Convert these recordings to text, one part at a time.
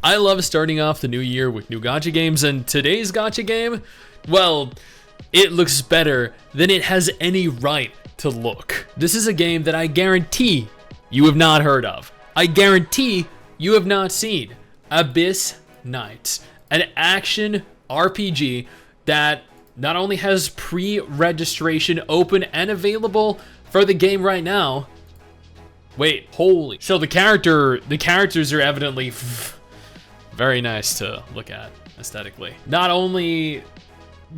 I love starting off the new year with new gacha games, and today's gacha game, well, it looks better than it has any right to look. This is a game that I guarantee you have not heard of. I guarantee you have not seen. Abyss Knights, an action RPG that not only has pre-registration open and available for the game right now. Wait, holy. So the characters are evidently very nice to look at aesthetically. Not only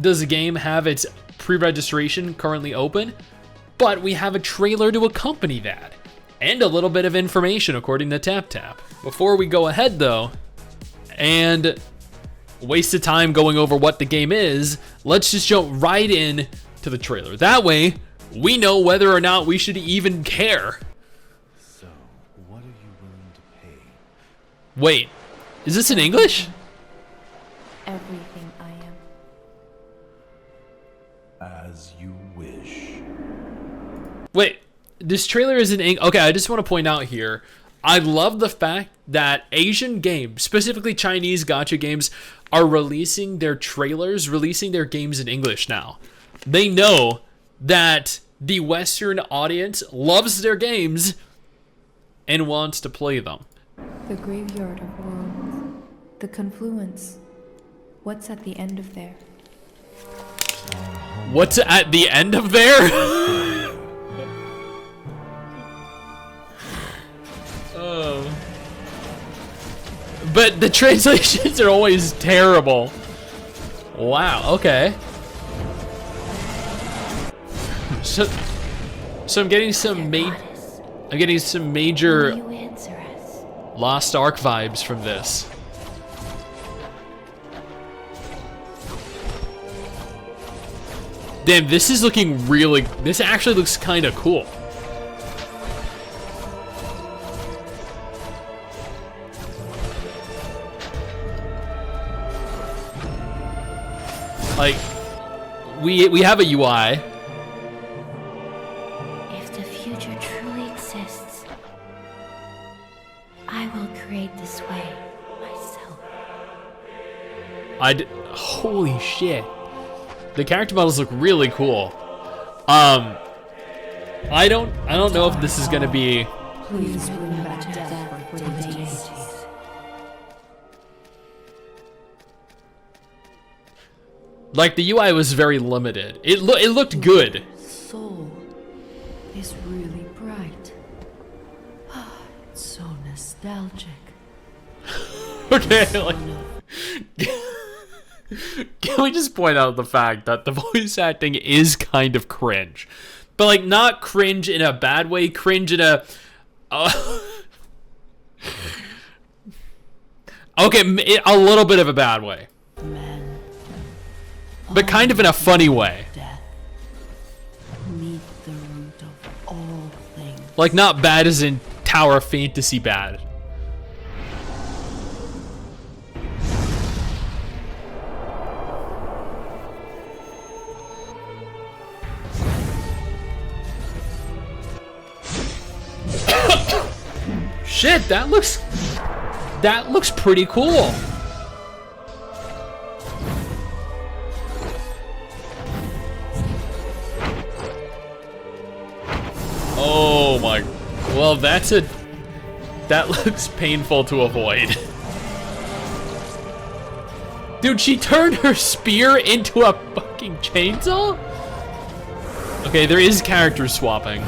does the game have its pre-registration currently open, but we have a trailer to accompany that, and a little bit of information according to TapTap. Before we go ahead though, and waste of time going over what the game is, let's just jump right in to the trailer. That way, we know whether or not we should even care. So, what are you willing to pay? Wait, is this in English? Everything I am. As you wish. Wait, this trailer is in English. Okay, I just want to point out here, I love the fact that Asian games, specifically Chinese gacha games, are releasing their trailers, releasing their games in English now. They know that the Western audience loves their games and wants to play them. The graveyard of worlds. The confluence. What's at the end of there? What's at the end of there? Oh. But the translations are always terrible. Wow, okay. So I'm getting some major Lost Ark vibes from this. Damn, this is looking really, this actually looks kind of cool. Like, we have a UI. If the future truly exists, I will create this way myself. Holy shit. The character models look really cool. I don't know if this is gonna be. Please bring back death for days. Like, the UI was very limited. It looked good. Soul is really bright. It's so nostalgic. Okay, like, can we just point out the fact that the voice acting is kind of cringe, but like not cringe in a bad way, cringe in a okay, a little bit of a bad way, but kind of in a funny way. Death. Meet the root of all things. Like, not bad as in Tower of Fantasy bad. Shit, that looks pretty cool. Oh my, well, that looks painful to avoid. Dude, she turned her spear into a fucking chainsaw? Okay, there is character swapping.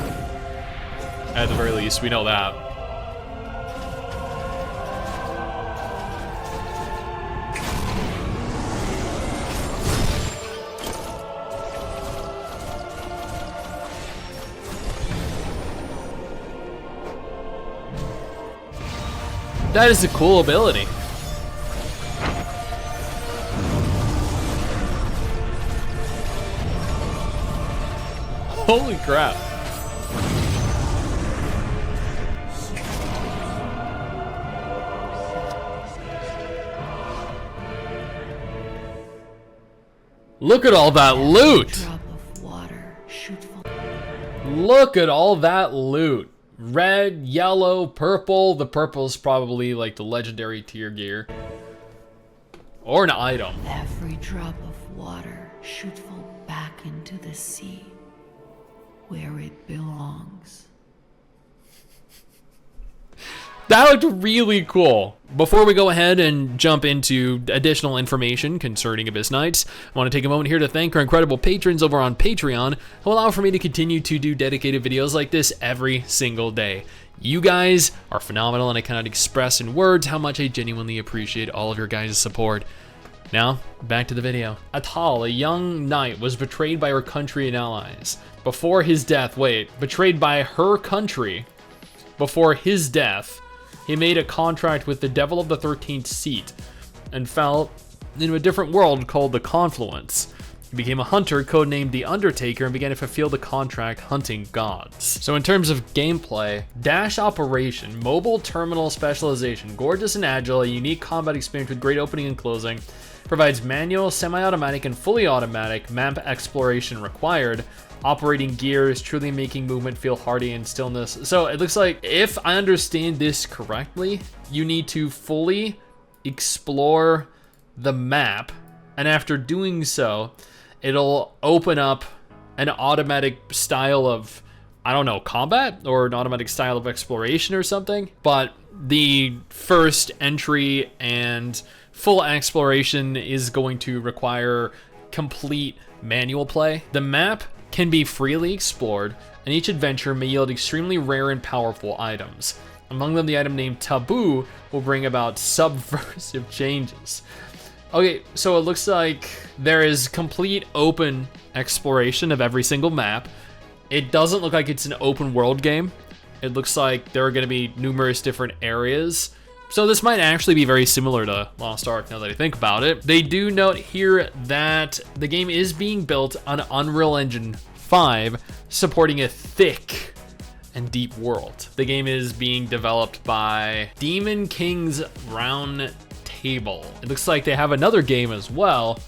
At the very least, we know that. That is a cool ability. Holy crap. Look at all that loot. Drop of water should fall. Look at all that loot. red, yellow, purple. The purple is probably like the legendary tier gear. Or an item. Every drop of water should fall back into the sea, where it belongs. That looked really cool. Before we go ahead and jump into additional information concerning Abyss Knights, I want to take a moment here to thank our incredible patrons over on Patreon who allow for me to continue to do dedicated videos like this every single day. You guys are phenomenal, and I cannot express in words how much I genuinely appreciate all of your guys' support. Now, back to the video. Atal, a young knight, was betrayed by her country and allies. Before his death, betrayed by her country. Before his death, he made a contract with the Devil of the 13th Seat and fell into a different world called the Confluence. He became a hunter codenamed the Undertaker and began to fulfill the contract hunting gods. So in terms of gameplay, dash operation, mobile terminal specialization, gorgeous and agile, a unique combat experience with great opening and closing, provides manual, semi-automatic, and fully automatic map exploration required, operating gears, truly making movement feel hardy in stillness. So it looks like, if I understand this correctly, you need to fully explore the map, and after doing so, it'll open up an automatic style of, I don't know, combat, or an automatic style of exploration or something. But the first entry and full exploration is going to require complete manual play. The map can be freely explored, and each adventure may yield extremely rare and powerful items. Among them, the item named Taboo will bring about subversive changes. Okay, so it looks like there is complete open exploration of every single map. It doesn't look like it's an open world game. It looks like there are going to be numerous different areas. So this might actually be very similar to Lost Ark now that I think about it. They do note here that the game is being built on Unreal Engine 5, supporting a thick and deep world. The game is being developed by Demon King's Round Table. It looks like they have another game as well.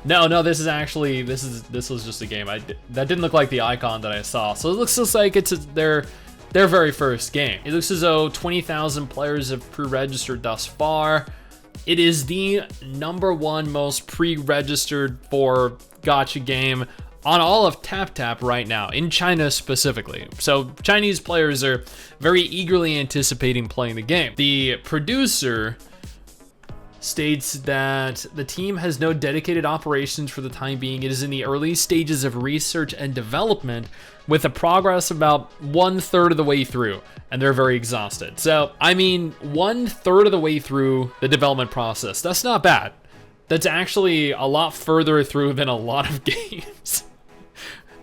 No, this is actually, this was just a game. That didn't look like the icon that I saw. So it looks just like it's their very first game. It looks as though 20,000 players have pre-registered thus far. It is the #1 most pre-registered for gacha game on all of TapTap right now, in China specifically. So Chinese players are very eagerly anticipating playing the game. The producer states that the team has no dedicated operations for the time being. It is in the early stages of research and development, with a progress about 1/3 of the way through, and they're very exhausted. So, I mean, 1/3 of the way through the development process, that's not bad. That's actually a lot further through than a lot of games,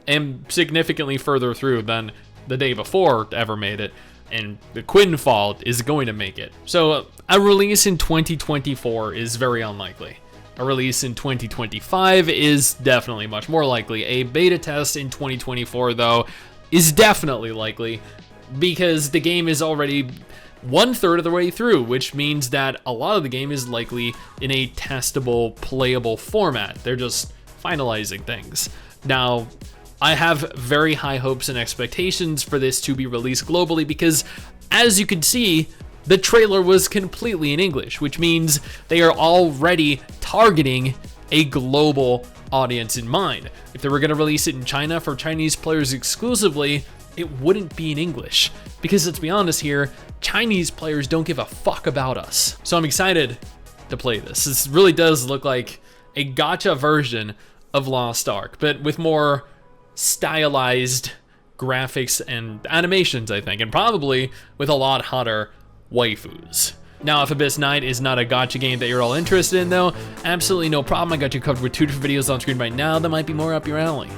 and significantly further through than the day before ever made it, and the Quinfall is going to make it. So a release in 2024 is very unlikely. A release in 2025 is definitely much more likely. A beta test in 2024, though, is definitely likely, because the game is already 1/3 of the way through, which means that a lot of the game is likely in a testable, playable format. They're just finalizing things. Now, I have very high hopes and expectations for this to be released globally, because, as you can see, the trailer was completely in English, which means they are already targeting a global audience in mind. If they were going to release it in China for Chinese players exclusively, it wouldn't be in English, because let's be honest here, Chinese players don't give a fuck about us. So I'm excited to play this. This really does look like a gacha version of Lost Ark, but with more stylized graphics and animations, I think, and probably with a lot hotter waifus. Now, if Abyss Knight is not a gacha game that you're all interested in, though, absolutely no problem. I got you covered with 2 different videos on screen right now that might be more up your alley.